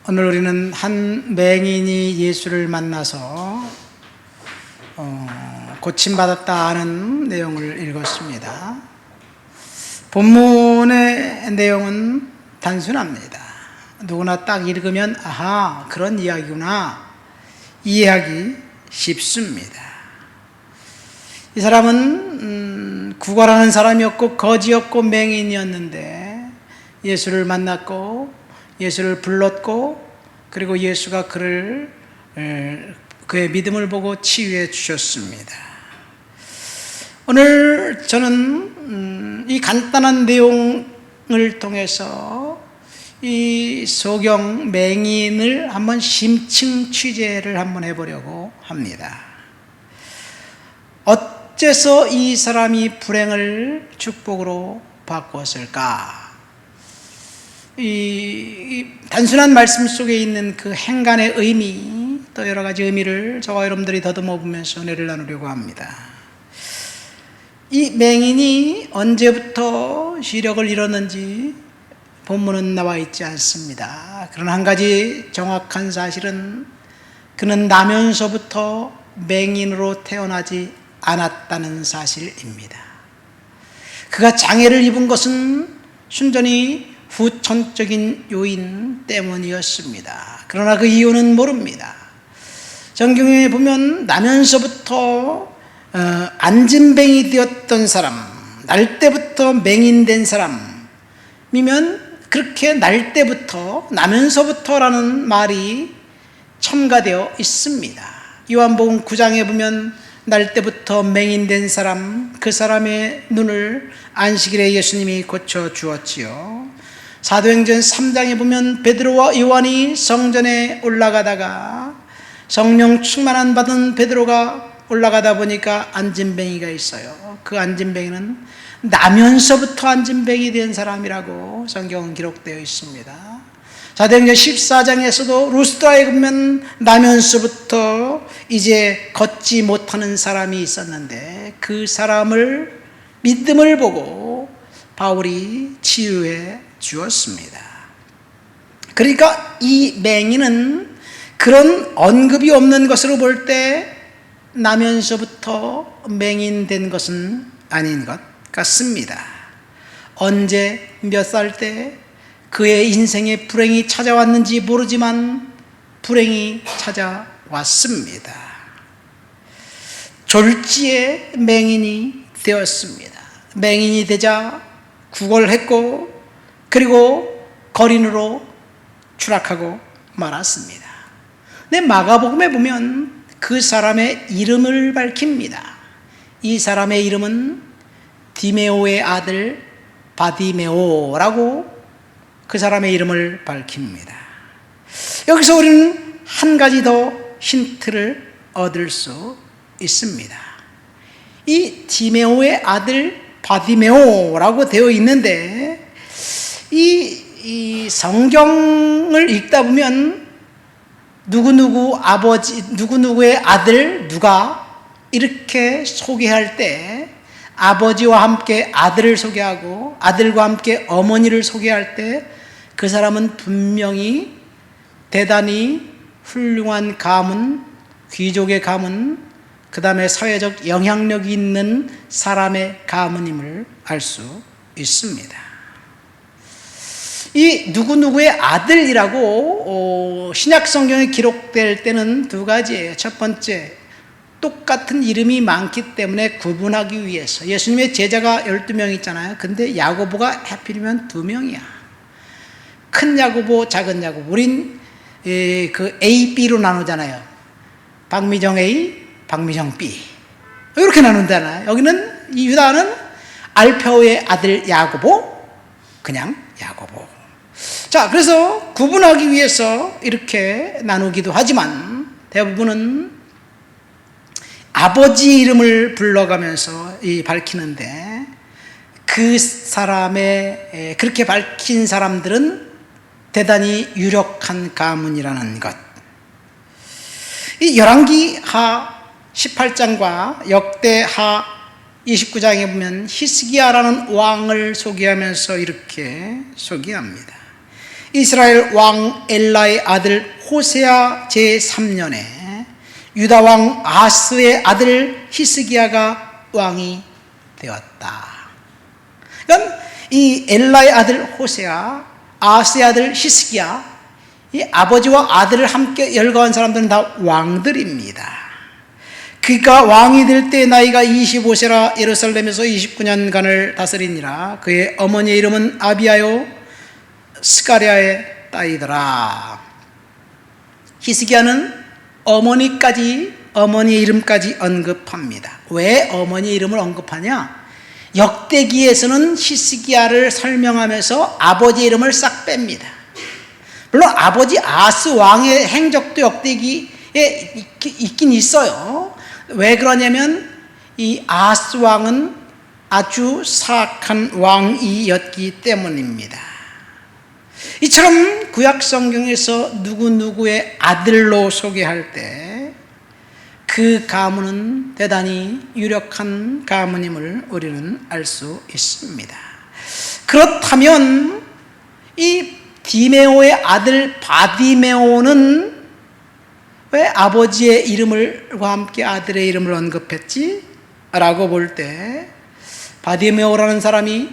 오늘 우리는 한 맹인이 예수를 만나서 고침받았다 하는 내용을 읽었습니다. 본문의 내용은 단순합니다. 누구나 딱 읽으면 아하, 그런 이야기구나 이해하기 쉽습니다. 이 사람은 구걸하는 사람이었고 거지였고 맹인이었는데 예수를 만났고 예수를 불렀고 그리고 예수가 그의 믿음을 보고 치유해 주셨습니다. 오늘 저는 이 간단한 내용을 통해서 이 소경 맹인을 한번 심층 취재를 한번 해보려고 합니다. 어째서 이 사람이 불행을 축복으로 바꾸었을까? 이 단순한 말씀 속에 있는 그 행간의 의미, 또 여러 가지 의미를 저와 여러분들이 더듬어 보면서 은혜를 나누려고 합니다. 이 맹인이 언제부터 시력을 잃었는지 본문은 나와 있지 않습니다. 그러나 한 가지 정확한 사실은 그는 나면서부터 맹인으로 태어나지 않았다는 사실입니다. 그가 장애를 입은 것은 순전히 후천적인 요인 때문이었습니다. 그러나 그 이유는 모릅니다. 성경에 보면 나면서부터 안진뱅이 되었던 사람, 날 때부터 맹인된 사람이면 그렇게 날 때부터, 나면서부터라는 말이 첨가되어 있습니다. 요한복음 9장에 보면 날 때부터 맹인된 사람, 그 사람의 눈을 안식일에 예수님이 고쳐 주었지요. 사도행전 3장에 보면 베드로와 요한이 성전에 올라가다가 성령 충만한 받은 베드로가 올라가다 보니까 안진뱅이가 있어요. 그 안진뱅이는 나면서부터 안진뱅이 된 사람이라고 성경은 기록되어 있습니다. 사도행전 14장에서도 루스드라에 보면 나면서부터 이제 걷지 못하는 사람이 있었는데 그 사람을 믿음을 보고 바울이 치유해 주었습니다. 그러니까 이 맹인은 그런 언급이 없는 것으로 볼 때 나면서부터 맹인된 것은 아닌 것 같습니다. 언제 몇 살 때 그의 인생에 불행이 찾아왔는지 모르지만 불행이 찾아왔습니다. 졸지에 맹인이 되었습니다. 맹인이 되자 구걸했고 그리고 거린으로 추락하고 말았습니다. 근데 마가복음에 보면 그 사람의 이름을 밝힙니다. 이 사람의 이름은 디메오의 아들 바디메오라고 그 사람의 이름을 밝힙니다. 여기서 우리는 한 가지 더 힌트를 얻을 수 있습니다. 이 디메오의 아들 바디메오라고 되어 있는데 이 성경을 읽다 보면 누구누구의 아들 누가 이렇게 소개할 때 아버지와 함께 아들을 소개하고 아들과 함께 어머니를 소개할 때 그 사람은 분명히 대단히 훌륭한 가문, 귀족의 가문, 그 다음에 사회적 영향력이 있는 사람의 가문임을 알 수 있습니다. 이 누구누구의 아들이라고 신약 성경에 기록될 때는 두 가지예요. 첫 번째, 똑같은 이름이 많기 때문에 구분하기 위해서. 예수님의 제자가 12명 있잖아요. 근데 야고보가 하필이면 2명이야. 큰 야고보, 작은 야고보. 우린 그 A, B로 나누잖아요. 박미정 A, 박미정 B. 이렇게 나눈잖아요. 여기는 이 유다는 알페오의 아들 야고보, 그냥 야고보. 자, 그래서 구분하기 위해서 이렇게 나누기도 하지만 대부분은 아버지 이름을 불러가면서 밝히는데 그 사람의 그렇게 밝힌 사람들은 대단히 유력한 가문이라는 것. 이 열왕기하 18장과 역대하 29장에 보면 히스기야라는 왕을 소개하면서 이렇게 소개합니다. 이스라엘 왕 엘라의 아들 호세아 제3년에 유다 왕 아스의 아들 히스기야가 왕이 되었다. 그러니까 이 엘라의 아들 호세아, 아스의 아들 히스기야, 이 아버지와 아들을 함께 열거한 사람들은 다 왕들입니다. 그가 왕이 될 때 나이가 25세라 예루살렘에서 29년간을 다스리니라. 그의 어머니의 이름은 아비야요 스가랴의 딸이더라. 히스기야는 어머니의 이름까지 언급합니다. 왜 어머니 이름을 언급하냐? 역대기에서는 히스기야를 설명하면서 아버지 이름을 싹 뺍니다. 물론 아버지 아스 왕의 행적도 역대기에 있긴 있어요. 왜 그러냐면 이 아스 왕은 아주 사악한 왕이었기 때문입니다. 이처럼 구약 성경에서 누구누구의 아들로 소개할 때 그 가문은 대단히 유력한 가문임을 우리는 알 수 있습니다. 그렇다면 이 디메오의 아들 바디메오는 왜 아버지의 이름과 함께 아들의 이름을 언급했지? 라고 볼 때 바디메오라는 사람이,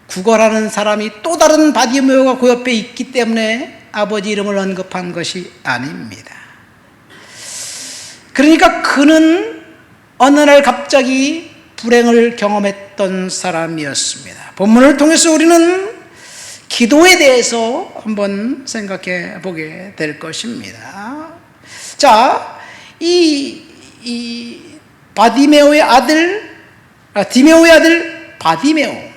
구거라는 사람이 또 다른 바디메오가 그 옆에 있기 때문에 아버지 이름을 언급한 것이 아닙니다. 그러니까 그는 어느 날 갑자기 불행을 경험했던 사람이었습니다. 본문을 통해서 우리는 기도에 대해서 한번 생각해 보게 될 것입니다. 자, 이 디메오의 아들 바디메오,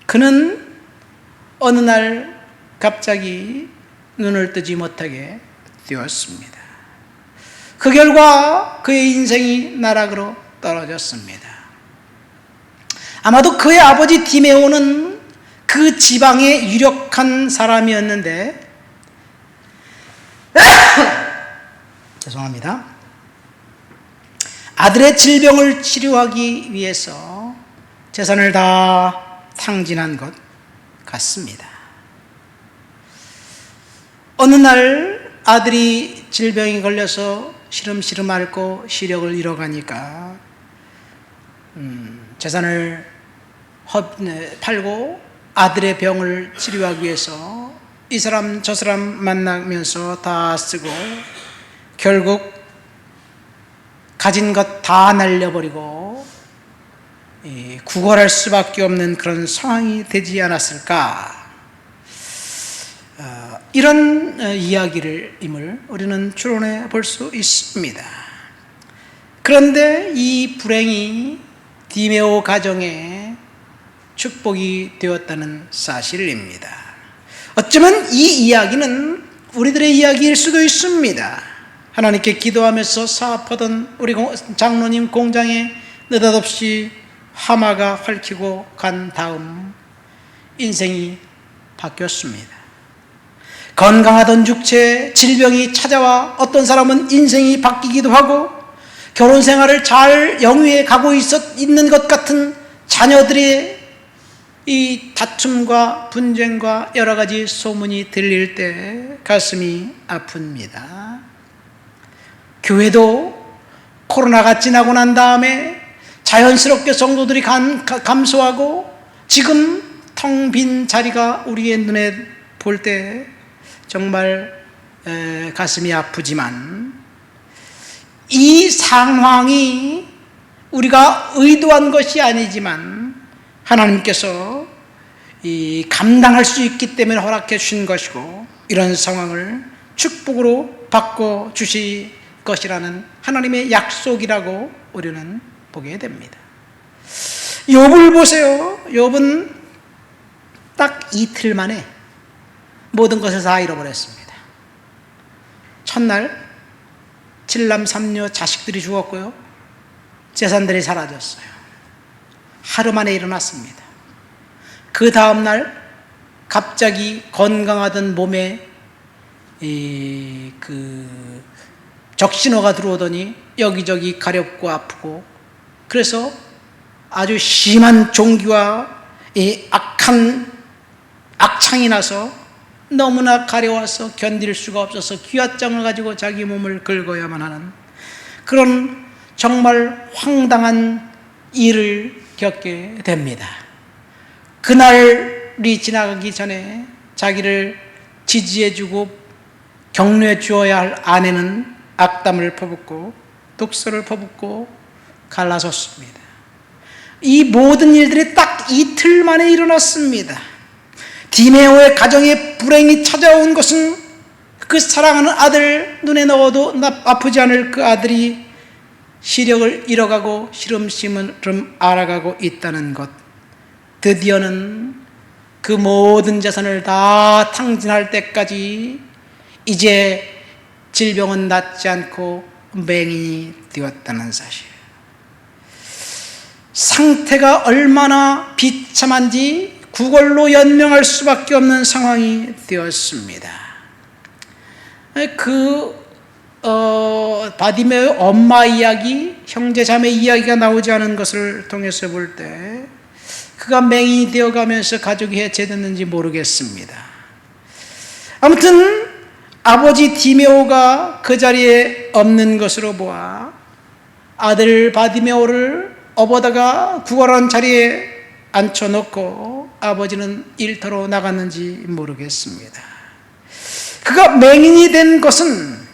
그는 어느 날 갑자기 눈을 뜨지 못하게 되었습니다. 그 결과 그의 인생이 나락으로 떨어졌습니다. 아마도 그의 아버지 디메오는 그 지방의 유력한 사람이었는데 죄송합니다. 아들의 질병을 치료하기 위해서 재산을 다 탕진한 것 같습니다. 어느 날 아들이 질병이 걸려서 시름시름 앓고 시력을 잃어가니까 재산을 팔고 아들의 병을 치료하기 위해서 이 사람 저 사람 만나면서 다 쓰고 결국 가진 것 다 날려버리고 구걸할 수밖에 없는 그런 상황이 되지 않았을까? 이런 이야기를 우리는 추론해 볼 수 있습니다. 그런데 이 불행이 디메오 가정에 축복이 되었다는 사실입니다. 어쩌면 이 이야기는 우리들의 이야기일 수도 있습니다. 하나님께 기도하면서 사업하던 우리 장로님 공장에 느닷없이 하마가 핥히고 간 다음 인생이 바뀌었습니다. 건강하던 육체에 질병이 찾아와 어떤 사람은 인생이 바뀌기도 하고 결혼 생활을 잘 영위해 가고 있는 것 같은 자녀들의 이 다툼과 분쟁과 여러 가지 소문이 들릴 때 가슴이 아픕니다. 교회도 코로나가 지나고 난 다음에 자연스럽게 성도들이 감소하고 지금 텅 빈 자리가 우리의 눈에 볼 때 정말 가슴이 아프지만 이 상황이 우리가 의도한 것이 아니지만 하나님께서 감당할 수 있기 때문에 허락해 주신 것이고 이런 상황을 축복으로 바꿔 주실 것이라는 하나님의 약속이라고 우리는 보게 됩니다. 욥을 보세요. 욥은 딱 이틀 만에 모든 것을 다 잃어버렸습니다. 첫날 7남 3녀 자식들이 죽었고요. 재산들이 사라졌어요. 하루 만에 일어났습니다. 그 다음날 갑자기 건강하던 몸에 적신호가 들어오더니 여기저기 가렵고 아프고 그래서 아주 심한 종기와 악한 악창이 나서 너무나 가려워서 견딜 수가 없어서 귀화장을 가지고 자기 몸을 긁어야만 하는 그런 정말 황당한 일을 겪게 됩니다. 그날이 지나가기 전에 자기를 지지해주고 격려해 주어야 할 아내는 악담을 퍼붓고 독소를 퍼붓고 갈라섰습니다. 이 모든 일들이 딱 이틀 만에 일어났습니다. 디메오의 가정에 불행이 찾아온 것은 그 사랑하는 아들, 눈에 넣어도 아프지 않을 그 아들이 시력을 잃어가고 시름시름 알아가고 있다는 것, 드디어는 그 모든 재산을 다 탕진할 때까지 이제 질병은 낫지 않고 맹인이 되었다는 사실. 상태가 얼마나 비참한지 구걸로 연명할 수밖에 없는 상황이 되었습니다. 바디메오의 엄마 이야기, 형제 자매 이야기가 나오지 않은 것을 통해서 볼 때 그가 맹인이 되어가면서 가족이 해체됐는지 모르겠습니다. 아무튼 아버지 디메오가 그 자리에 없는 것으로 보아 아들 바디메오를 업어다가 구걸한 자리에 앉혀놓고 아버지는 일터로 나갔는지 모르겠습니다. 그가 맹인이 된 것은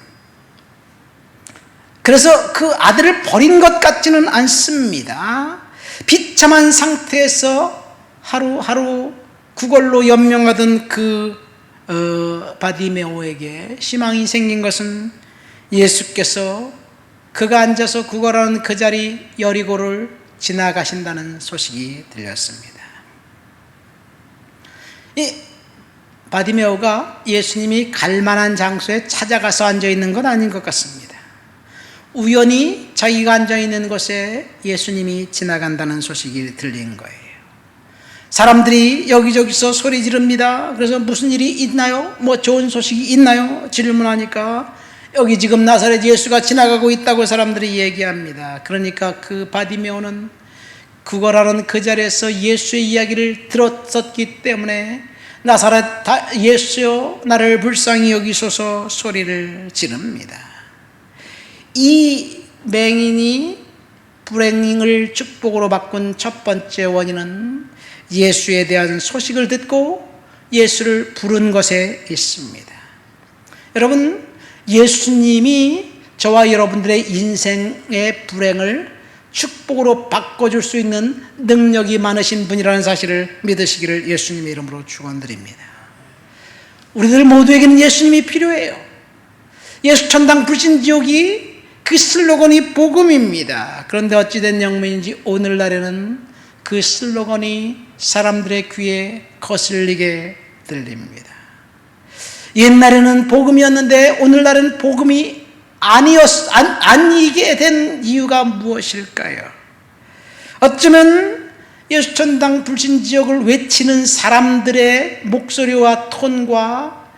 그래서 그 아들을 버린 것 같지는 않습니다. 비참한 상태에서 하루하루 구걸로 연명하던 그 바디메오에게 희망이 생긴 것은 예수께서 그가 앉아서 구걸하는 그 자리 여리고를 지나가신다는 소식이 들렸습니다. 이 바디메오가 예수님이 갈 만한 장소에 찾아가서 앉아있는 건 아닌 것 같습니다. 우연히 자기가 앉아있는 곳에 예수님이 지나간다는 소식이 들린 거예요. 사람들이 여기저기서 소리 지릅니다. 그래서 무슨 일이 있나요? 뭐 좋은 소식이 있나요? 질문하니까 여기 지금 나사렛 예수가 지나가고 있다고 사람들이 얘기합니다. 그러니까 그 바디메오는 구걸하는 그 자리에서 예수의 이야기를 들었었기 때문에 나사렛 예수여 나를 불쌍히 여기소서 소리를 지릅니다. 이 맹인이 불행을 축복으로 바꾼 첫 번째 원인은 예수에 대한 소식을 듣고 예수를 부른 것에 있습니다. 여러분, 예수님이 저와 여러분들의 인생의 불행을 축복으로 바꿔줄 수 있는 능력이 많으신 분이라는 사실을 믿으시기를 예수님의 이름으로 축원드립니다. 우리들 모두에게는 예수님이 필요해요. 예수 천당 불신 지옥이 그 슬로건이 복음입니다. 그런데 어찌된 영문인지 오늘날에는 그 슬로건이 사람들의 귀에 거슬리게 들립니다. 옛날에는 복음이었는데 오늘날은 복음이 아니게 된 이유가 무엇일까요? 어쩌면 예수천당 불신지옥을 외치는 사람들의 목소리와 톤과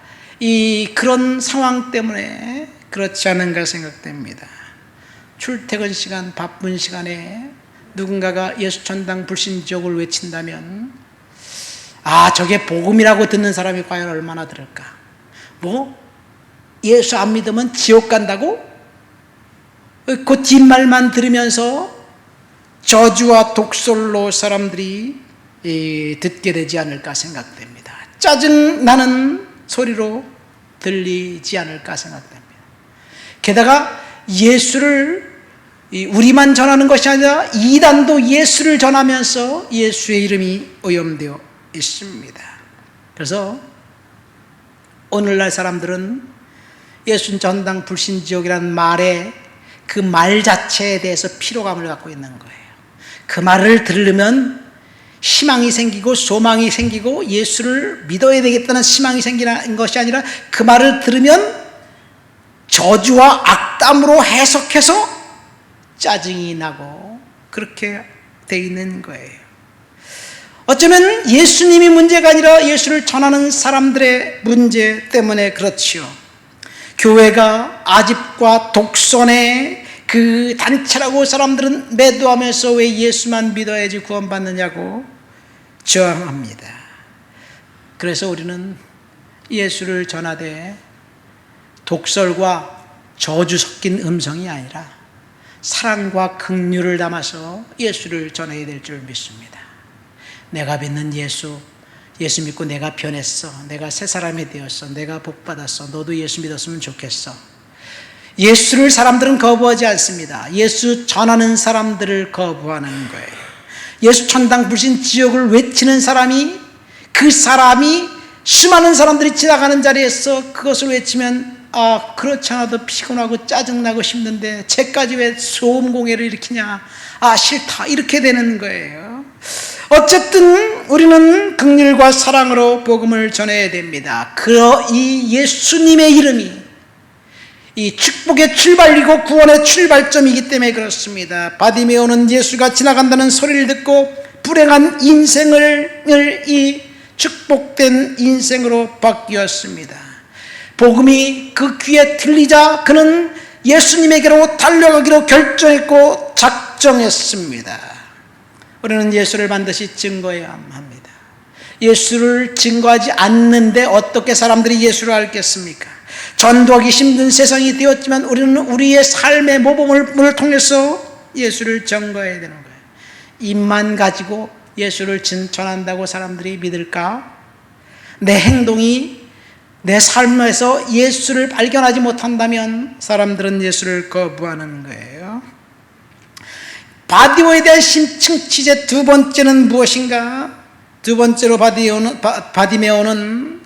그런 상황 때문에 그렇지 않은가 생각됩니다. 출퇴근 시간, 바쁜 시간에 누군가가 예수천당 불신지옥을 외친다면 저게 복음이라고 듣는 사람이 과연 얼마나 들을까? 예수 안 믿으면 지옥 간다고? 그 뒷말만 들으면서 저주와 독설로 사람들이 듣게 되지 않을까 생각됩니다. 짜증나는 소리로 들리지 않을까 생각됩니다. 게다가 예수를 우리만 전하는 것이 아니라 이단도 예수를 전하면서 예수의 이름이 오염되어 있습니다. 그래서 오늘날 사람들은 예수 전당 불신지옥이라는 말에 그 말 자체에 대해서 피로감을 갖고 있는 거예요. 그 말을 들으면 희망이 생기고 소망이 생기고 예수를 믿어야 되겠다는 희망이 생기는 것이 아니라 그 말을 들으면 저주와 악담으로 해석해서 짜증이 나고 그렇게 돼 있는 거예요. 어쩌면 예수님이 문제가 아니라 예수를 전하는 사람들의 문제 때문에 그렇지요. 교회가 아집과 독선의 그 단체라고 사람들은 매도하면서 왜 예수만 믿어야지 구원받느냐고 저항합니다. 그래서 우리는 예수를 전하되 독설과 저주 섞인 음성이 아니라 사랑과 긍휼을 담아서 예수를 전해야 될 줄 믿습니다. 내가 믿는 예수 믿고 내가 변했어, 내가 새 사람이 되었어, 내가 복받았어, 너도 예수 믿었으면 좋겠어. 예수를 사람들은 거부하지 않습니다. 예수 전하는 사람들을 거부하는 거예요. 예수 천당 불신 지옥을 외치는 사람이, 그 사람이 수많은 사람들이 지나가는 자리에서 그것을 외치면 그렇지 않아도 피곤하고 짜증나고 힘든데 쟤까지 왜 소음공해를 일으키냐, 싫다, 이렇게 되는 거예요. 어쨌든 우리는 긍휼과 사랑으로 복음을 전해야 됩니다. 이 예수님의 이름이 이 축복의 출발이고 구원의 출발점이기 때문에 그렇습니다. 바디메오는 예수가 지나간다는 소리를 듣고 불행한 인생을 이 축복된 인생으로 바뀌었습니다. 복음이 그 귀에 들리자 그는 예수님에게로 달려가기로 결정했고 작정했습니다. 우리는 예수를 반드시 증거해야 합니다. 예수를 증거하지 않는데 어떻게 사람들이 예수를 알겠습니까? 전도하기 힘든 세상이 되었지만 우리는 우리의 삶의 모범을 통해서 예수를 증거해야 되는 거예요. 입만 가지고 예수를 전한다고 사람들이 믿을까? 내 행동이 내 삶에서 예수를 발견하지 못한다면 사람들은 예수를 거부하는 거예요. 바디메오에 대한 심층 취재 두 번째는 무엇인가? 두 번째로 바디메오는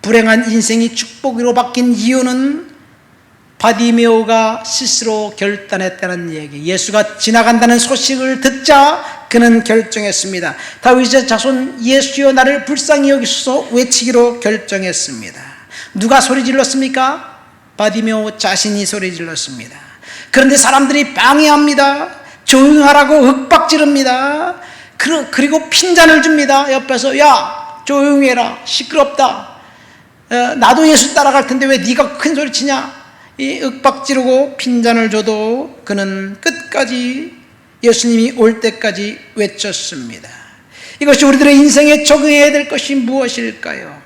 불행한 인생이 축복으로 바뀐 이유는 바디메오가 스스로 결단했다는 얘기. 예수가 지나간다는 소식을 듣자 그는 결정했습니다. 다윗의 자손 예수여 나를 불쌍히 여기소서 외치기로 결정했습니다. 누가 소리 질렀습니까? 바디메오 자신이 소리 질렀습니다. 그런데 사람들이 방해합니다. 조용하라고 윽박 지릅니다. 그리고 핀잔을 줍니다. 옆에서 야 조용히 해라, 시끄럽다, 나도 예수 따라갈 텐데 왜 네가 큰 소리 치냐, 이 윽박 지르고 핀잔을 줘도 그는 끝까지 예수님이 올 때까지 외쳤습니다. 이것이 우리들의 인생에 적용해야 될 것이 무엇일까요?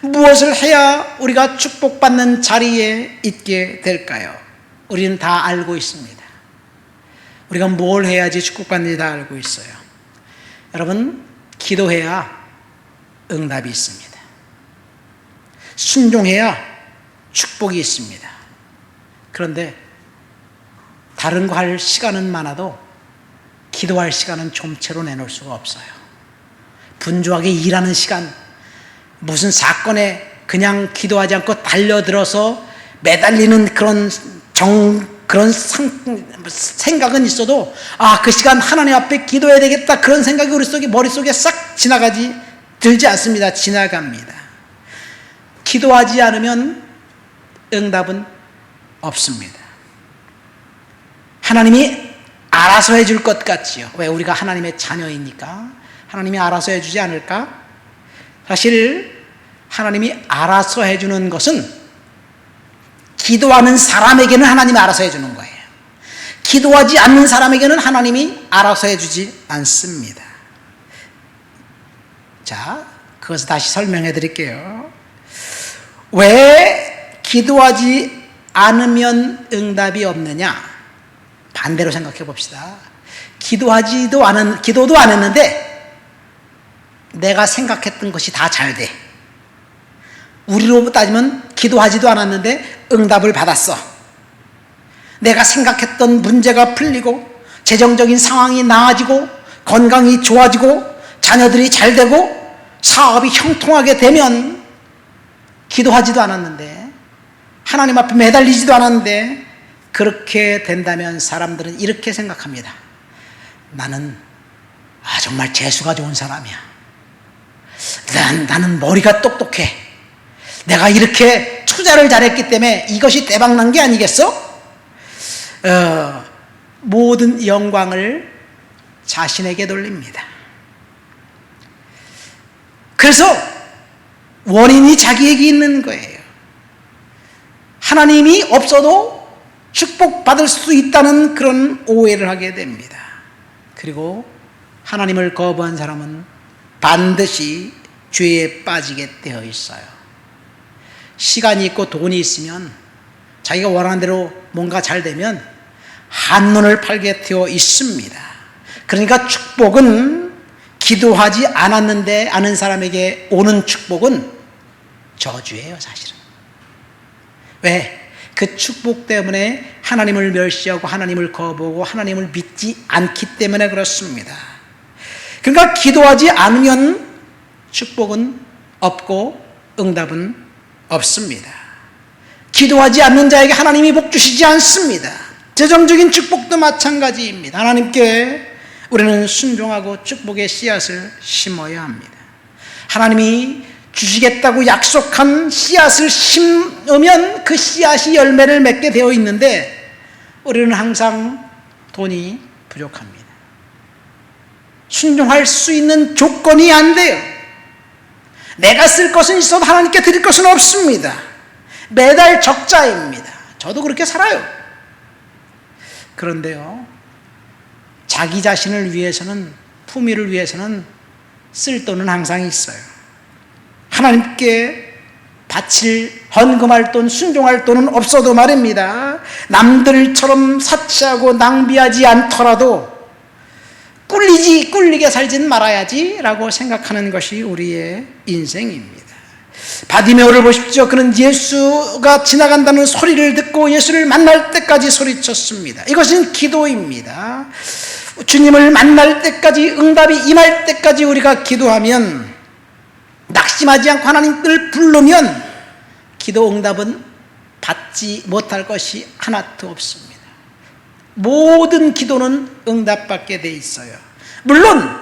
무엇을 해야 우리가 축복받는 자리에 있게 될까요? 우리는 다 알고 있습니다. 우리가 뭘 해야지 축복받는지 다 알고 있어요. 여러분, 기도해야 응답이 있습니다. 순종해야 축복이 있습니다. 그런데 다른 거 할 시간은 많아도 기도할 시간은 좀채로 내놓을 수가 없어요. 분주하게 일하는 시간, 무슨 사건에 그냥 기도하지 않고 달려들어서 매달리는 그런 생각은 있어도 그 시간 하나님 앞에 기도해야 되겠다, 그런 생각이 우리 머릿속에 싹 들지 않습니다. 지나갑니다. 기도하지 않으면 응답은 없습니다. 하나님이 알아서 해줄 것 같지요. 왜? 우리가 하나님의 자녀이니까. 하나님이 알아서 해주지 않을까? 사실 하나님이 알아서 해주는 것은 기도하는 사람에게는 하나님이 알아서 해주는 거예요. 기도하지 않는 사람에게는 하나님이 알아서 해주지 않습니다. 자, 그것을 다시 설명해 드릴게요. 왜 기도하지 않으면 응답이 없느냐? 반대로 생각해 봅시다. 기도도 안 했는데 내가 생각했던 것이 다 잘 돼. 우리로 따지면 기도하지도 않았는데 응답을 받았어. 내가 생각했던 문제가 풀리고 재정적인 상황이 나아지고 건강이 좋아지고 자녀들이 잘 되고 사업이 형통하게 되면 기도하지도 않았는데 하나님 앞에 매달리지도 않았는데 그렇게 된다면 사람들은 이렇게 생각합니다. 나는 정말 재수가 좋은 사람이야. 나는 머리가 똑똑해. 내가 이렇게 투자를 잘했기 때문에 이것이 대박난 게 아니겠어? 모든 영광을 자신에게 돌립니다. 그래서 원인이 자기에게 있는 거예요. 하나님이 없어도 축복받을 수 있다는 그런 오해를 하게 됩니다. 그리고 하나님을 거부한 사람은 반드시 죄에 빠지게 되어 있어요. 시간이 있고 돈이 있으면 자기가 원하는 대로 뭔가 잘 되면 한눈을 팔게 되어 있습니다. 그러니까 축복은 기도하지 않았는데 아는 사람에게 오는 축복은 저주예요, 사실은. 왜? 그 축복 때문에 하나님을 멸시하고 하나님을 거부하고 하나님을 믿지 않기 때문에 그렇습니다. 그러니까 기도하지 않으면 축복은 없고 응답은 없습니다. 기도하지 않는 자에게 하나님이 복 주시지 않습니다. 재정적인 축복도 마찬가지입니다. 하나님께 우리는 순종하고 축복의 씨앗을 심어야 합니다. 하나님이 주시겠다고 약속한 씨앗을 심으면 그 씨앗이 열매를 맺게 되어 있는데 우리는 항상 돈이 부족합니다. 순종할 수 있는 조건이 안 돼요. 내가 쓸 것은 있어도 하나님께 드릴 것은 없습니다. 매달 적자입니다. 저도 그렇게 살아요. 그런데요, 자기 자신을 위해서는, 품위를 위해서는 쓸 돈은 항상 있어요. 하나님께 바칠, 헌금할 돈, 순종할 돈은 없어도 말입니다. 남들처럼 사치하고 낭비하지 않더라도 꿀리게 살진 말아야지 라고 생각하는 것이 우리의 인생입니다. 바디메오를 보십시오. 그는 예수가 지나간다는 소리를 듣고 예수를 만날 때까지 소리쳤습니다. 이것은 기도입니다. 주님을 만날 때까지, 응답이 임할 때까지 우리가 기도하면, 낙심하지 않고 하나님을 부르면 기도 응답은 받지 못할 것이 하나도 없습니다. 모든 기도는 응답받게 돼 있어요. 물론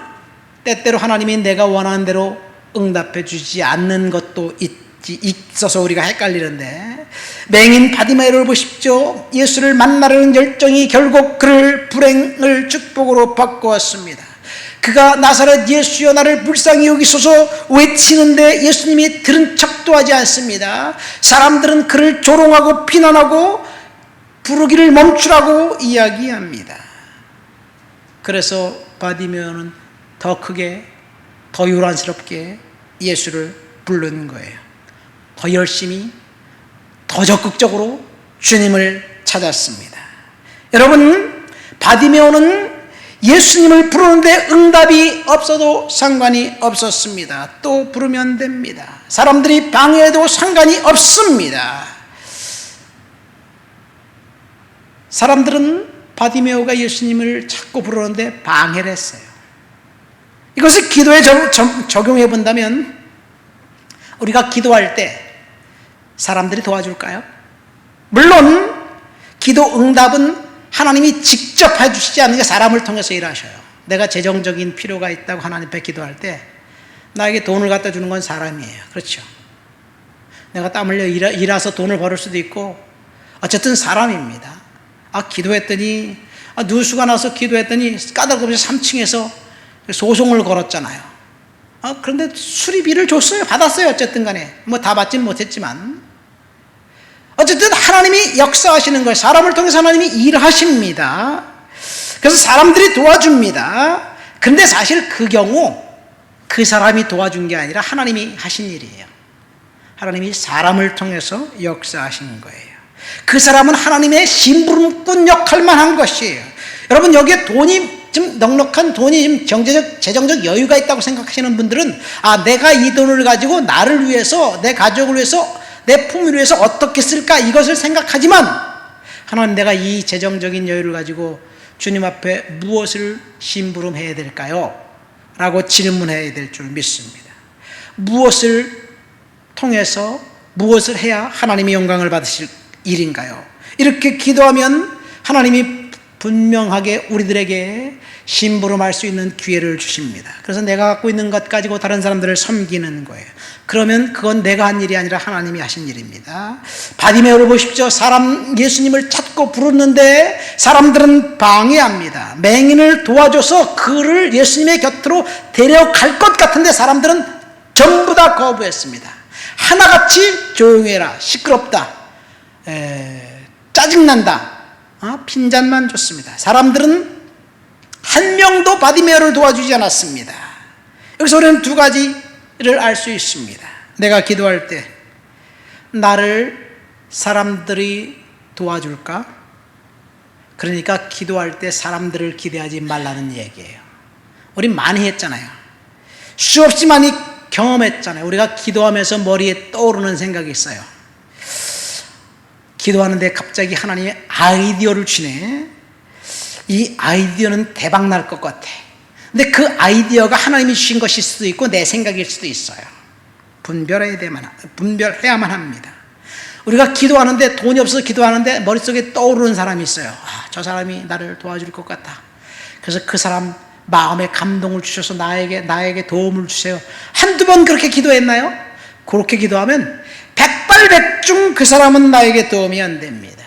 때때로 하나님이 내가 원하는 대로 응답해 주지 않는 것도 있어서 우리가 헷갈리는데, 맹인 바디메오를 보십시오. 예수를 만나려는 열정이 결국 그를 불행을 축복으로 바꾸었습니다. 그가 나사렛 예수여 나를 불쌍히 여기소서 외치는데 예수님이 들은 척도 하지 않습니다. 사람들은 그를 조롱하고 비난하고 부르기를 멈추라고 이야기합니다. 그래서 바디메오는 더 크게, 더 요란스럽게 예수를 부르는 거예요. 더 열심히, 더 적극적으로 주님을 찾았습니다. 여러분, 바디메오는 예수님을 부르는데 응답이 없어도 상관이 없었습니다. 또 부르면 됩니다. 사람들이 방해해도 상관이 없습니다. 사람들은 바디메오가 예수님을 찾고 부르는데 방해를 했어요. 이것을 기도에 적용해 본다면 우리가 기도할 때 사람들이 도와줄까요? 물론 기도 응답은 하나님이 직접 해주시지 않는 게 사람을 통해서 일하셔요. 내가 재정적인 필요가 있다고 하나님 앞에 기도할 때 나에게 돈을 갖다 주는 건 사람이에요. 그렇죠? 내가 땀 흘려 일해서 돈을 벌을 수도 있고 어쨌든 사람입니다. 기도했더니 누수가 나서 기도했더니 까닭없이 3층에서 소송을 걸었잖아요. 그런데 수리비를 줬어요. 받았어요. 어쨌든 간에 뭐 다 받진 못했지만 어쨌든 하나님이 역사하시는 거예요. 사람을 통해서 하나님이 일하십니다. 그래서 사람들이 도와줍니다. 근데 사실 그 경우 그 사람이 도와준 게 아니라 하나님이 하신 일이에요. 하나님이 사람을 통해서 역사하신 거예요. 그 사람은 하나님의 심부름꾼 역할만 한 것이에요. 여러분, 여기에 돈이 좀 넉넉한 돈이 좀 재정적 여유가 있다고 생각하시는 분들은 내가 이 돈을 가지고 나를 위해서, 내 가족을 위해서, 내 품위를 위해서 어떻게 쓸까 이것을 생각하지만 하나님, 내가 이 재정적인 여유를 가지고 주님 앞에 무엇을 심부름해야 될까요? 라고 질문해야 될 줄 믿습니다. 무엇을 통해서 무엇을 해야 하나님의 영광을 받으실 일인가요? 이렇게 기도하면 하나님이 분명하게 우리들에게 심부름할 수 있는 기회를 주십니다. 그래서 내가 갖고 있는 것 가지고 다른 사람들을 섬기는 거예요. 그러면 그건 내가 한 일이 아니라 하나님이 하신 일입니다. 바디메오를 보십시오. 예수님을 찾고 부르는데 사람들은 방해합니다. 맹인을 도와줘서 그를 예수님의 곁으로 데려갈 것 같은데 사람들은 전부 다 거부했습니다. 하나같이 조용해라, 시끄럽다, 짜증난다, 핀잔만 줬습니다. 사람들은 한 명도 바디메오를 도와주지 않았습니다. 여기서 우리는 두 가지를 알 수 있습니다. 내가 기도할 때 나를 사람들이 도와줄까? 그러니까 기도할 때 사람들을 기대하지 말라는 얘기예요. 우리 많이 했잖아요. 수없이 많이 경험했잖아요. 우리가 기도하면서 머리에 떠오르는 생각이 있어요. 기도하는데 갑자기 하나님이 아이디어를 주네. 이 아이디어는 대박 날 것 같아. 근데 그 아이디어가 하나님이 주신 것일 수도 있고 내 생각일 수도 있어요. 분별해야만 합니다. 우리가 기도하는데 돈이 없어서 기도하는데 머릿속에 떠오르는 사람이 있어요. 저 사람이 나를 도와줄 것 같다. 그래서 그 사람 마음에 감동을 주셔서 나에게 도움을 주세요. 한두 번 그렇게 기도했나요? 그렇게 기도하면 백발백중 그 사람은 나에게 도움이 안 됩니다.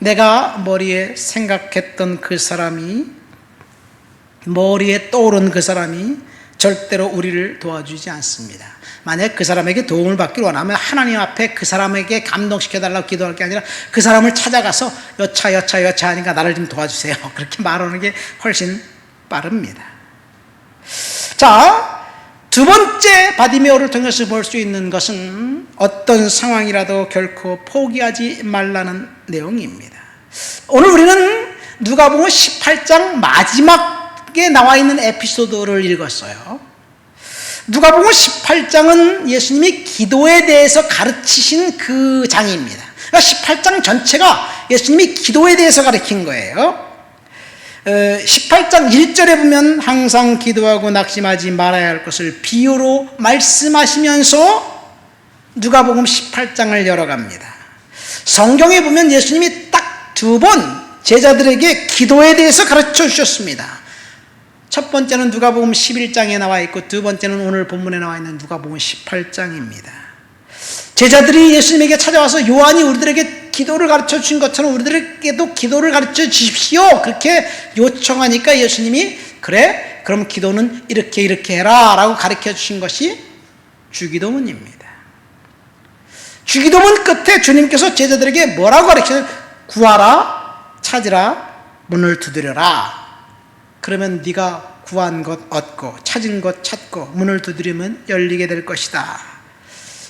내가 머리에 생각했던 그 사람이, 머리에 떠오른 그 사람이 절대로 우리를 도와주지 않습니다. 만약 그 사람에게 도움을 받기를 원하면 하나님 앞에 그 사람에게 감동시켜달라고 기도할 게 아니라 그 사람을 찾아가서 여차 하니까 나를 좀 도와주세요. 그렇게 말하는 게 훨씬 빠릅니다. 자, 두 번째 바디메오를 통해서 볼 수 있는 것은 어떤 상황이라도 결코 포기하지 말라는 내용입니다. 오늘 우리는 누가복음 18장 마지막에 나와 있는 에피소드를 읽었어요. 누가복음 18장은 예수님이 기도에 대해서 가르치신 그 장입니다. 그러니까 18장 전체가 예수님이 기도에 대해서 가르친 거예요. 18장 1절에 보면 항상 기도하고 낙심하지 말아야 할 것을 비유로 말씀하시면서 누가복음 18장을 열어갑니다. 성경에 보면 예수님이 딱 두 번 제자들에게 기도에 대해서 가르쳐 주셨습니다. 첫 번째는 누가복음 11장에 나와 있고 두 번째는 오늘 본문에 나와 있는 누가복음 18장입니다. 제자들이 예수님에게 찾아와서 요한이 우리들에게 기도를 가르쳐 주신 것처럼 우리들에게도 기도를 가르쳐 주십시오. 그렇게 요청하니까 예수님이 그래? 그럼 기도는 이렇게 해라 라고 가르쳐 주신 것이 주기도문입니다. 주기도문 끝에 주님께서 제자들에게 뭐라고 가르쳐요? 구하라, 찾으라, 문을 두드려라. 그러면 네가 구한 것 얻고 찾은 것 찾고 문을 두드리면 열리게 될 것이다.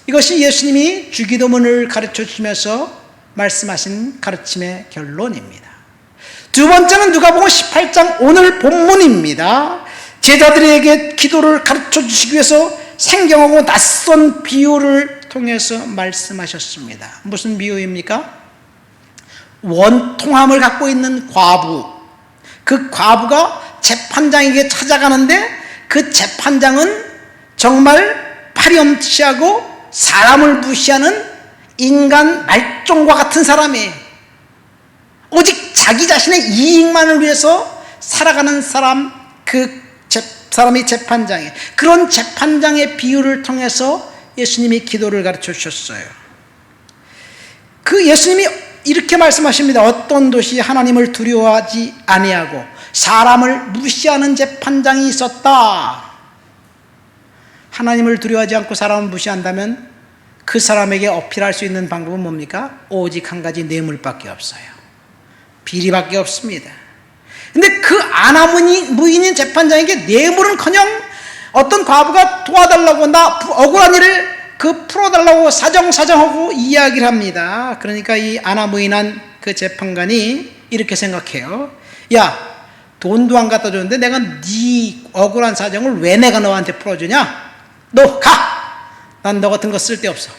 이것이 예수님이 주기도문을 가르쳐 주시면서 말씀하신 가르침의 결론입니다. 두 번째는 누가복음 18장 오늘 본문입니다. 제자들에게 기도를 가르쳐 주시기 위해서 생경하고 낯선 비유를 통해서 말씀하셨습니다. 무슨 비유입니까? 원통함을 갖고 있는 과부, 그 과부가 재판장에게 찾아가는데 그 재판장은 정말 파렴치하고 사람을 무시하는 인간 말종과 같은 사람이에요. 오직 자기 자신의 이익만을 위해서 살아가는 사람, 그 사람이 재판장이에요. 그런 재판장의 비유를 통해서 예수님이 기도를 가르쳐 주셨어요. 그 예수님이 이렇게 말씀하십니다. 어떤 도시에 하나님을 두려워하지 아니하고 사람을 무시하는 재판장이 있었다. 하나님을 두려워하지 않고 사람을 무시한다면 그 사람에게 어필할 수 있는 방법은 뭡니까? 오직 한 가지, 뇌물밖에 없어요. 비리밖에 없습니다. 근데 그 아나무인인 재판장에게 뇌물은커녕 어떤 과부가 도와달라고 나 억울한 일을 풀어달라고 사정하고 이야기를 합니다. 그러니까 이 아나무인한 그 재판관이 이렇게 생각해요. 야, 돈도 안 갖다 줬는데 내가 네 억울한 사정을 왜 내가 너한테 풀어주냐? 너 가! 난 너 같은 거 쓸데없어.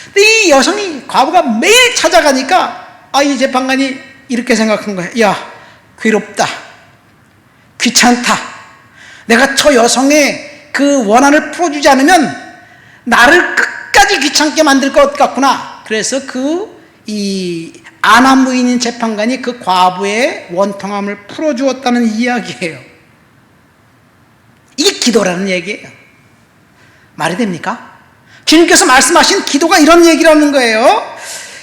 근데 이 여성이, 과부가 매일 찾아가니까 이 재판관이 이렇게 생각한 거예요. 야, 괴롭다, 귀찮다, 내가 저 여성의 그 원한을 풀어주지 않으면 나를 끝까지 귀찮게 만들 것 같구나. 그래서 이 아나무인인 재판관이 그 과부의 원통함을 풀어주었다는 이야기예요. 이게 기도라는 얘기예요. 말이 됩니까? 주님께서 말씀하신 기도가 이런 얘기라는 거예요.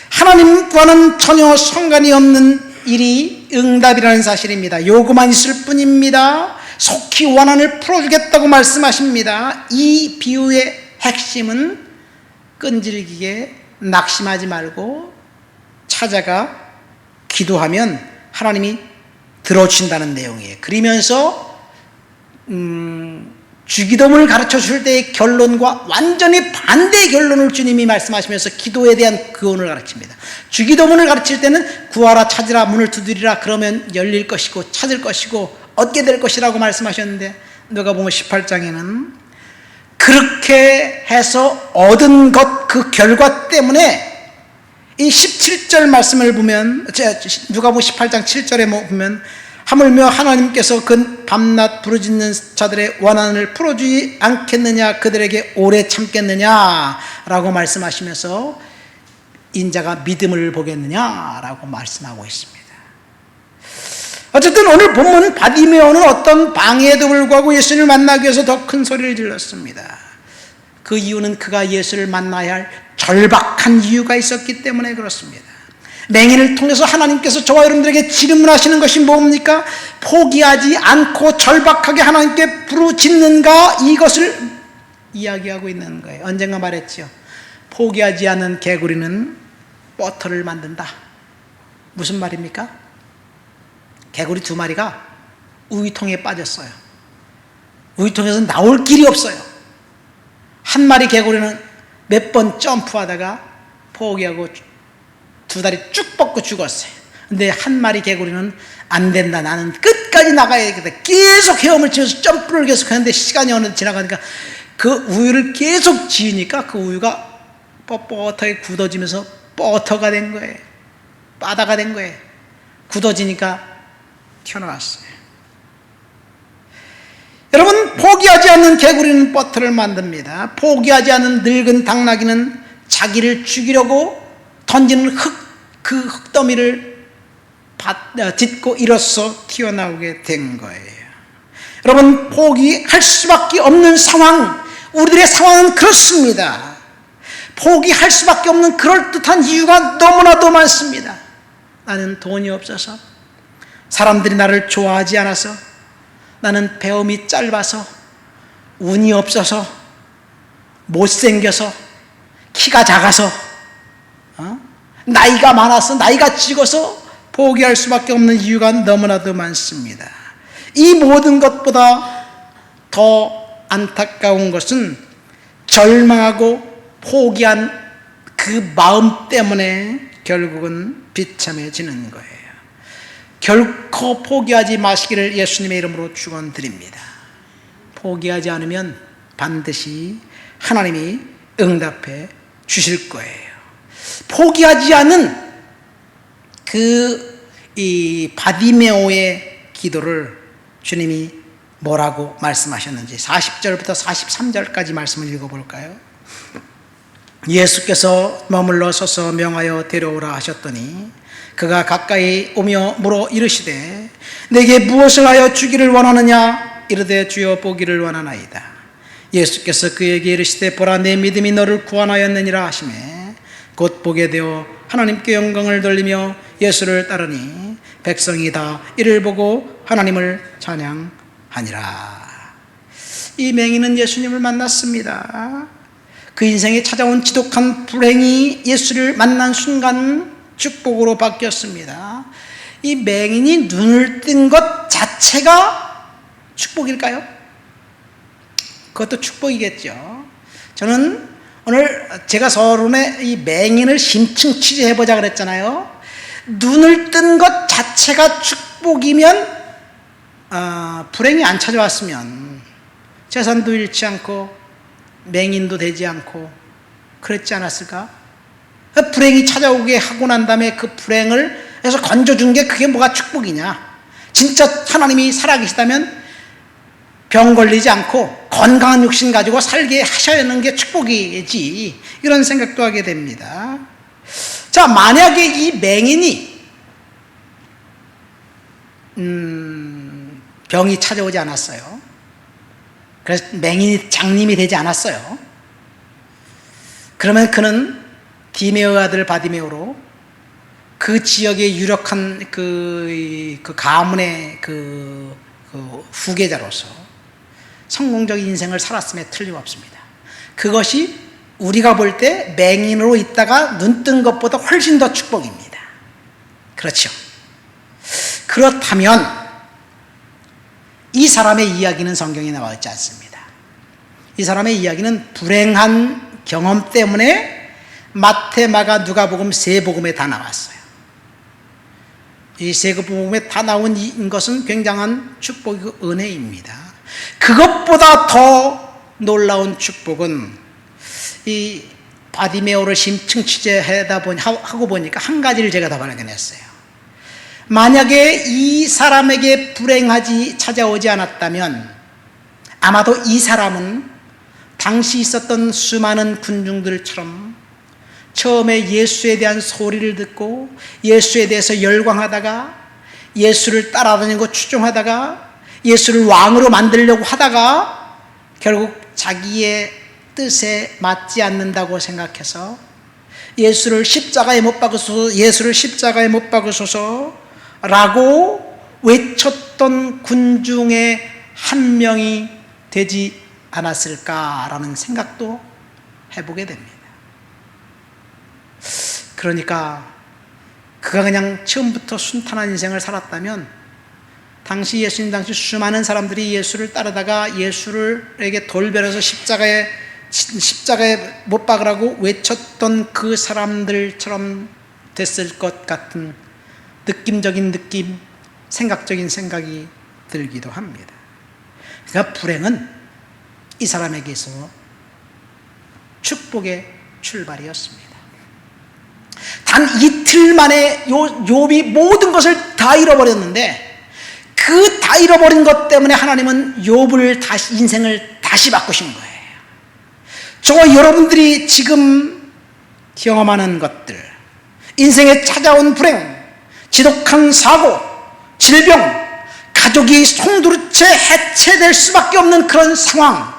하나님과는 전혀 상관이 없는 일이 응답이라는 사실입니다. 요구만 있을 뿐입니다. 속히 원한을 풀어주겠다고 말씀하십니다. 이 비유의 핵심은 끈질기게 낙심하지 말고 찾아가 기도하면 하나님이 들어주신다는 내용이에요. 그러면서 주기도문을 가르쳐 줄 때의 결론과 완전히 반대의 결론을 주님이 말씀하시면서 기도에 대한 교훈을 가르칩니다. 주기도문을 가르칠 때는 구하라 찾으라 문을 두드리라 그러면 열릴 것이고 찾을 것이고 얻게 될 것이라고 말씀하셨는데, 누가복음 18장에는 그렇게 해서 얻은 것 그 결과 때문에 이 17절 말씀을 보면, 누가복음 18장 7절에 보면 하물며 하나님께서 그 밤낮 부르짖는 자들의 원한을 풀어주지 않겠느냐, 그들에게 오래 참겠느냐라고 말씀하시면서 인자가 믿음을 보겠느냐라고 말씀하고 있습니다. 어쨌든 오늘 본문 바디메오는 어떤 방해에도 불구하고 예수를 만나기 위해서 더 큰 소리를 질렀습니다. 그 이유는 그가 예수를 만나야 할 절박한 이유가 있었기 때문에 그렇습니다. 맹인을 통해서 하나님께서 저와 여러분들에게 질문하시는 것이 뭡니까? 포기하지 않고 절박하게 하나님께 부르짖는가, 이것을 이야기하고 있는 거예요. 언젠가 말했죠. 포기하지 않는 개구리는 버터를 만든다. 무슨 말입니까? 개구리 2마리가 우유통에 빠졌어요. 우유통에서 나올 길이 없어요. 한 마리 개구리는 몇 번 점프하다가 포기하고 2다리 쭉 뻗고 죽었어요. 근데 한 마리 개구리는 안 된다, 나는 끝까지 나가야 되겠다, 계속 헤엄을 치면서 점프를 계속 하는데 시간이 어느 지나가니까 그 우유를 계속 지으니까 그 우유가 뻣뻣하게 굳어지면서 버터가 된 거예요. 바다가 된 거예요. 굳어지니까 튀어나왔어요. 여러분, 포기하지 않는 개구리는 버터를 만듭니다. 포기하지 않는 늙은 당나귀는 자기를 죽이려고 던지는 그 흙더미를 딛고 일어서 튀어나오게 된 거예요. 여러분, 포기할 수밖에 없는 상황, 우리들의 상황은 그렇습니다. 포기할 수밖에 없는 그럴듯한 이유가 너무나도 많습니다. 나는 돈이 없어서, 사람들이 나를 좋아하지 않아서, 나는 배움이 짧아서, 운이 없어서, 못생겨서, 키가 작아서, 나이가 많아서, 나이가 적어서 포기할 수밖에 없는 이유가 너무나도 많습니다. 이 모든 것보다 더 안타까운 것은 절망하고 포기한 그 마음 때문에 결국은 비참해지는 거예요. 결코 포기하지 마시기를 예수님의 이름으로 축원드립니다. 포기하지 않으면 반드시 하나님이 응답해 주실 거예요. 포기하지 않은 이 바디메오의 기도를 주님이 뭐라고 말씀하셨는지 40절부터 43절까지 말씀을 읽어볼까요? 예수께서 머물러 서서 명하여 데려오라 하셨더니 그가 가까이 오며 물어 이르시되 내게 무엇을 하여 주기를 원하느냐? 이르되 주여 보기를 원하나이다. 예수께서 그에게 이르시되 보라 내 믿음이 너를 구원하였느니라 하시매 곧 보게 되어 하나님께 영광을 돌리며 예수를 따르니 백성이 다 이를 보고 하나님을 찬양하니라. 이 맹인은 예수님을 만났습니다. 그 인생에 찾아온 지독한 불행이 예수를 만난 순간 축복으로 바뀌었습니다. 이 맹인이 눈을 뜬 것 자체가 축복일까요? 그것도 축복이겠죠. 저는 오늘 제가 서론에 이 맹인을 심층 취재해보자 그랬잖아요. 눈을 뜬 것 자체가 축복이면 불행이 안 찾아왔으면 재산도 잃지 않고 맹인도 되지 않고 그랬지 않았을까? 불행이 찾아오게 하고 난 다음에 그 불행을 해서 건져준 게 그게 뭐가 축복이냐? 진짜 하나님이 살아계시다면 병 걸리지 않고 건강한 육신 가지고 살게 하셔야 하는 게 축복이지, 이런 생각도 하게 됩니다. 자, 만약에 이 맹인이 병이 찾아오지 않았어요. 그래서 맹인이 장님이 되지 않았어요. 그러면 그는 디메오 아들 바디메오로 그 지역의 유력한 그 가문의 그 후계자로서 성공적인 인생을 살았음에 틀림없습니다. 그것이 우리가 볼 때 맹인으로 있다가 눈 뜬 것보다 훨씬 더 축복입니다. 그렇죠? 그렇다면 이 사람의 이야기는 성경에 나와 있지 않습니다. 이 사람의 이야기는 불행한 경험 때문에 마태, 마가, 누가복음 세 복음에 다 나왔어요. 이 세 복음에 다 나온 것은 굉장한 축복의 은혜입니다. 그것보다 더 놀라운 축복은 이 바디메오를 심층 취재하고 보니까 한 가지를 제가 더 발견했어요. 만약에 이 사람에게 불행하지 찾아오지 않았다면 아마도 이 사람은 당시 있었던 수많은 군중들처럼 처음에 예수에 대한 소리를 듣고 예수에 대해서 열광하다가 예수를 따라다니고 추종하다가 예수를 왕으로 만들려고 하다가 결국 자기의 뜻에 맞지 않는다고 생각해서 예수를 십자가에 못 박으소서, 예수를 십자가에 못 박으소서 라고 외쳤던 군중의 한 명이 되지 않았을까라는 생각도 해보게 됩니다. 그러니까 그가 그냥 처음부터 순탄한 인생을 살았다면 당시 예수님 당시 수많은 사람들이 예수를 따르다가 예수에게 돌변해서 십자가에 못 박으라고 외쳤던 그 사람들처럼 됐을 것 같은 느낌적인 느낌, 생각적인 생각이 들기도 합니다. 그러니까 불행은 이 사람에게서 축복의 출발이었습니다. 단 이틀 만에 욥이 모든 것을 다 잃어버렸는데 그 다 잃어버린 것 때문에 하나님은 욥을 다시 인생을 다시 바꾸신 거예요. 저와 여러분들이 지금 경험하는 것들, 인생에 찾아온 불행, 지독한 사고, 질병, 가족이 송두리째 해체될 수밖에 없는 그런 상황,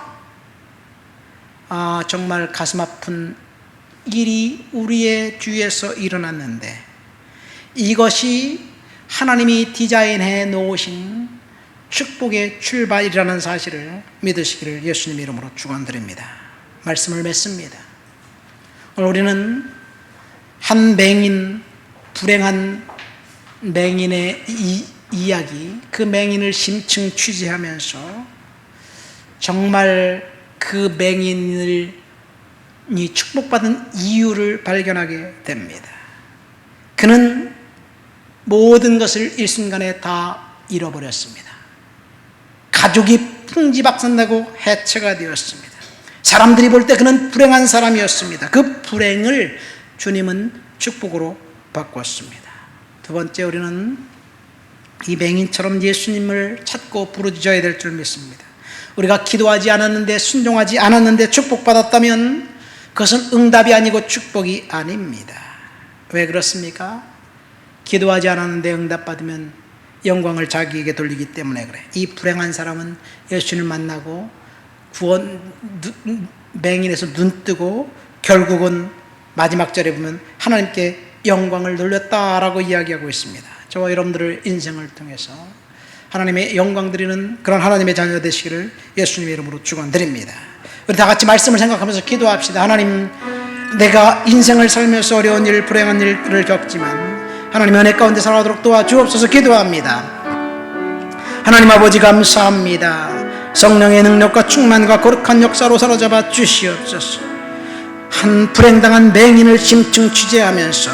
정말 가슴 아픈 일이 우리의 주위에서 일어났는데 이것이 하나님이 디자인해 놓으신 축복의 출발이라는 사실을 믿으시기를 예수님 이름으로 축원드립니다. 말씀을 맺습니다. 오늘 우리는 한 맹인, 불행한 맹인의 이야기, 그 맹인을 심층 취재하면서 정말 그 맹인이 축복받은 이유를 발견하게 됩니다. 그는 모든 것을 일순간에 다 잃어버렸습니다. 가족이 풍지박산나고 해체가 되었습니다. 사람들이 볼 때 그는 불행한 사람이었습니다. 그 불행을 주님은 축복으로 바꿨습니다. 두 번째, 우리는 이 맹인처럼 예수님을 찾고 부르짖어야 될 줄 믿습니다. 우리가 기도하지 않았는데, 순종하지 않았는데 축복받았다면 그것은 응답이 아니고 축복이 아닙니다. 왜 그렇습니까? 기도하지 않았는데 응답받으면 영광을 자기에게 돌리기 때문에 그래. 이 불행한 사람은 예수님을 만나고 맹인에서 눈 뜨고 결국은 마지막 절에 보면 하나님께 영광을 돌렸다라고 이야기하고 있습니다. 저와 여러분들의 인생을 통해서 하나님의 영광 드리는 그런 하나님의 자녀 되시기를 예수님의 이름으로 축원드립니다. 우리 다 같이 말씀을 생각하면서 기도합시다. 하나님, 내가 인생을 살면서 어려운 일, 불행한 일을 겪지만 하나님 은혜 가운데 살아가도록 도와주옵소서. 기도합니다. 하나님 아버지 감사합니다. 성령의 능력과 충만과 거룩한 역사로 사로잡아 주시옵소서. 한 불행당한 맹인을 심층 취재하면서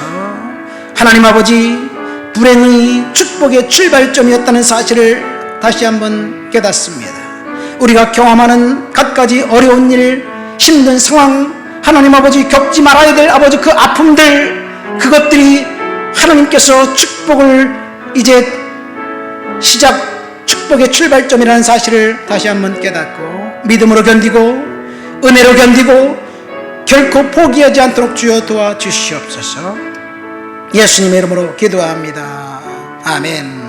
하나님 아버지, 불행이 축복의 출발점이었다는 사실을 다시 한번 깨닫습니다. 우리가 경험하는 갖가지 어려운 일, 힘든 상황, 하나님 아버지 겪지 말아야 될 아버지 그 아픔들, 그것들이 하나님께서 축복을 이제 축복의 출발점이라는 사실을 다시 한번 깨닫고 믿음으로 견디고 은혜로 견디고 결코 포기하지 않도록 주여 도와주시옵소서. 예수님의 이름으로 기도합니다. 아멘.